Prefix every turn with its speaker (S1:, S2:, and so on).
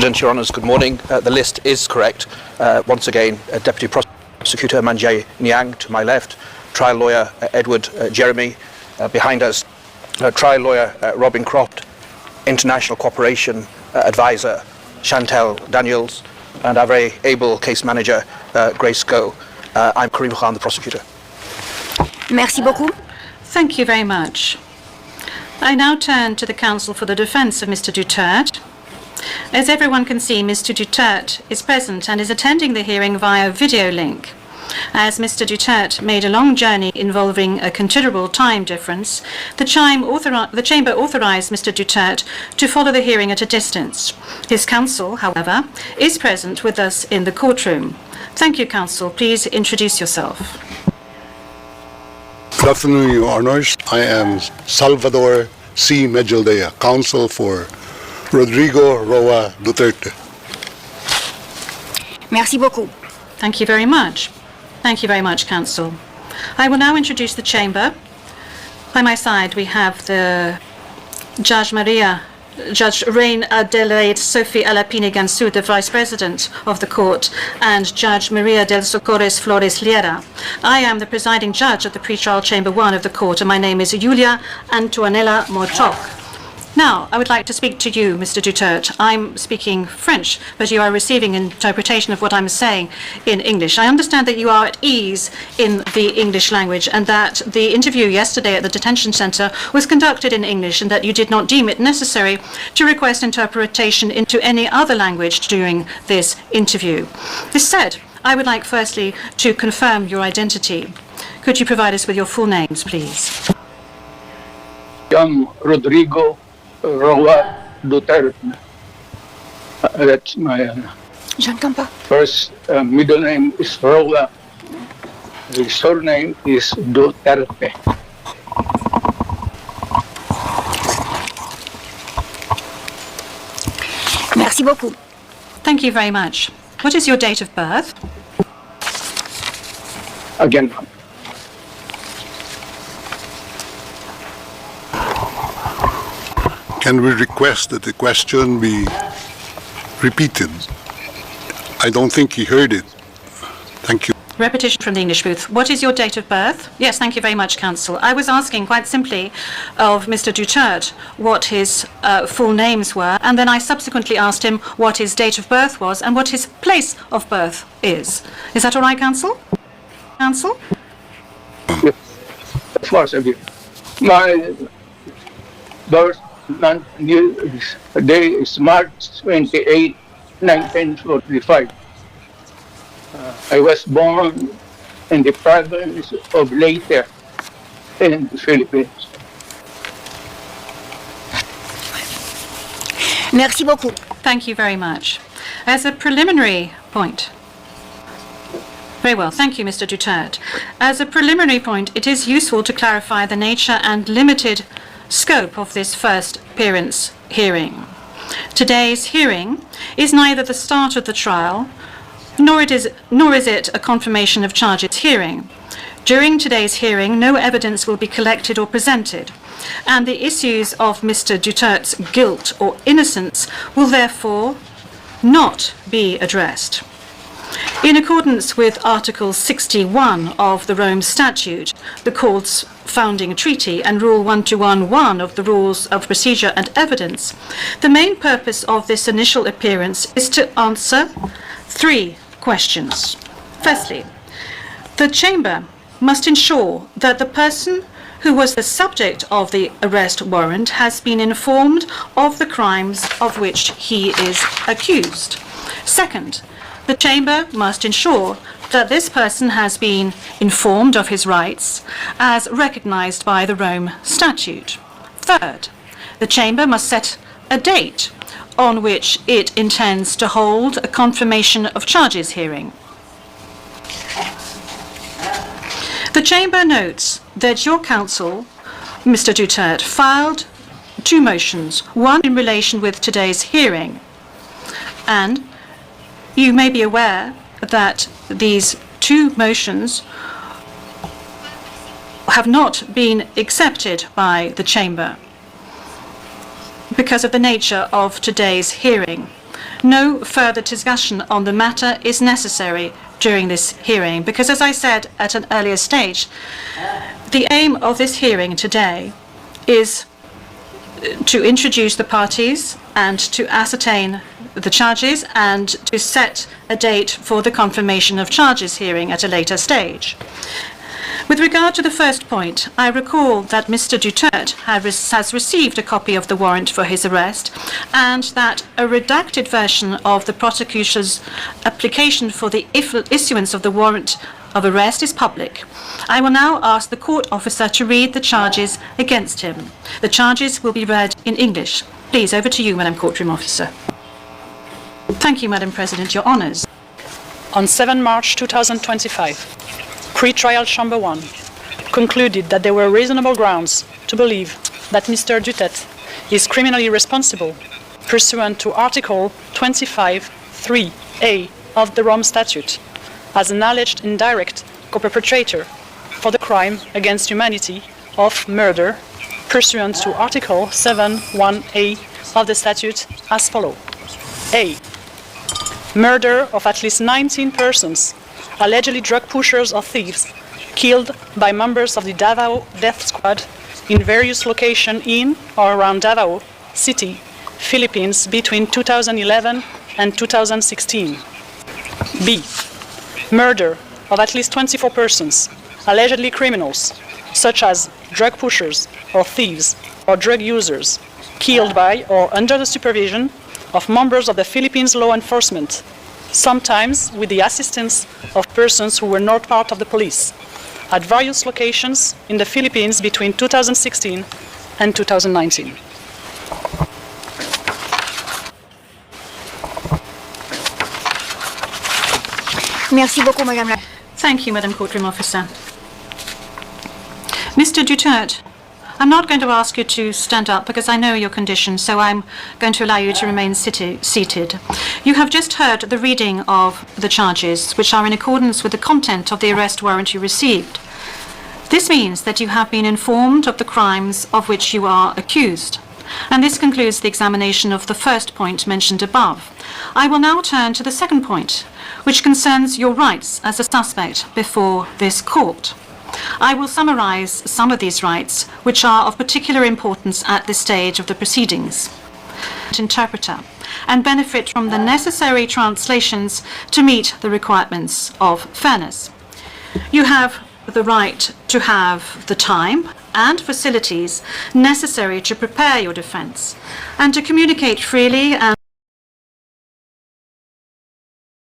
S1: President, Your Honours, good morning. The list is correct. Once again, Deputy Prosecutor Manjay Nyang to my left, trial lawyer Edward Jeremy behind us, trial lawyer Robin Croft, international cooperation advisor Chantel Daniels, and our very able case manager Grace Go. I'm Karim Khan, the prosecutor.
S2: Merci beaucoup.
S3: Thank you very much. I now turn to the counsel for the defence of Mr. Duterte. As everyone can see, Mr. Duterte is present and is attending the hearing via video link. As Mr. Duterte made a long journey involving a considerable time difference, the Chamber authorised Mr. Duterte to follow the hearing at a distance. His counsel, however, is present with us in the courtroom. Thank you, counsel. Please introduce yourself.
S4: Good afternoon, Your Honours. I am Salvador C. Medjaldea, counsel for Rodrigo Roa Duterte.
S2: Merci beaucoup.
S3: Thank you very much. Thank you very much, counsel. I will now introduce the chamber. By my side, we have the Judge Reine Adelaide Sophie Alapini Gansu, the Vice President of the Court, and Judge Maria del Socorres Flores Liera. I am the presiding judge of the Pretrial Chamber 1 of the Court, and my name is Julia Antoinella Motok. Now, I would like to speak to you, Mr. Duterte. I'm speaking French, but you are receiving interpretation of what I'm saying in English. I understand that you are at ease in the English language and that the interview yesterday at the detention center was conducted in English and that you did not deem it necessary to request interpretation into any other language during this interview. This said, I would like firstly to confirm your identity. Could you provide us with your full names, please?
S5: Young Rodrigo Roa Duterte. That's my first middle name is Roa. The surname is Duterte.
S2: Merci beaucoup.
S3: Thank you very much. What is your date of birth?
S5: Again,
S4: Can we request that the question be repeated? I don't think he heard it. Thank you.
S3: Repetition from the English booth. What is your date of birth? Yes, thank you very much, counsel. I was asking quite simply of Mr. Duterte what his full names were, and then I subsequently asked him what his date of birth was and what his place of birth is. Is that all right, counsel? Counsel?
S5: of course, my birth day is March 28, 1945. I was born in the province of Leyte in the Philippines.
S2: Merci beaucoup.
S3: Thank you very much. As a preliminary point, very well, thank you, Mr. Duterte. As a preliminary point, it is useful to clarify the nature and limited scope of this first appearance hearing. Today's hearing is neither the start of the trial, nor is it a confirmation of charges hearing. During today's hearing, no evidence will be collected or presented, and the issues of Mr. Duterte's guilt or innocence will therefore not be addressed. In accordance with Article 61 of the Rome Statute, the Court's founding treaty, and Rule 1211 of the Rules of Procedure and Evidence, the main purpose of this initial appearance is to answer three questions. Firstly, the Chamber must ensure that the person who was the subject of the arrest warrant has been informed of the crimes of which he is accused. Second, the Chamber must ensure that this person has been informed of his rights as recognized by the Rome Statute. Third, the Chamber must set a date on which it intends to hold a confirmation of charges hearing. The Chamber notes that your counsel, Mr. Duterte, filed two motions, one in relation with today's hearing, and you may be aware that these two motions have not been accepted by the Chamber because of the nature of today's hearing. no further discussion on the matter is necessary during this hearing, because as I said at an earlier stage, the aim of this hearing today is to introduce the parties and to ascertain the charges and to set a date for the confirmation of charges hearing at a later stage. With regard to the first point, I recall that Mr. Duterte has received a copy of the warrant for his arrest and that a redacted version of the prosecutor's application for the issuance of the warrant of arrest is public. I will now ask the court officer to read the charges against him. The charges will be read in English. Please, over to you, Madam Courtroom Officer. Thank you, Madam President. Your honours.
S6: On 7 March 2025, Pre-trial Chamber 1 concluded that there were reasonable grounds to believe that Mr. Duterte is criminally responsible pursuant to Article 25(3)(a) of the Rome Statute as an alleged indirect co-perpetrator for the crime against humanity of murder pursuant to Article 7(1)(a) of the statute as follows. A. Murder of at least 19 persons, allegedly drug pushers or thieves, killed by members of the Davao Death Squad in various locations in or around Davao City, Philippines between 2011 and 2016. B. Murder of at least 24 persons, allegedly criminals, such as drug pushers or thieves or drug users, killed by or under the supervision of members of the Philippines law enforcement, sometimes with the assistance of persons who were not part of the police, at various locations in the Philippines between 2016 and 2019.
S2: Merci beaucoup, Madame la...
S3: Thank you, Madam Courtroom Officer. Mr. Duterte, I'm not going to ask you to stand up because I know your condition, so I'm going to allow you to remain seated. You have just heard the reading of the charges, which are in accordance with the content of the arrest warrant you received. This means that you have been informed of the crimes of which you are accused. And this concludes the examination of the first point mentioned above. I will now turn to the second point, which concerns your rights as a suspect before this court. I will summarize some of these rights, which are of particular importance at this stage of the proceedings. Interpreter, and benefit from the necessary translations to meet the requirements of fairness. You have the right to have the time and facilities necessary to prepare your defense and to communicate freely and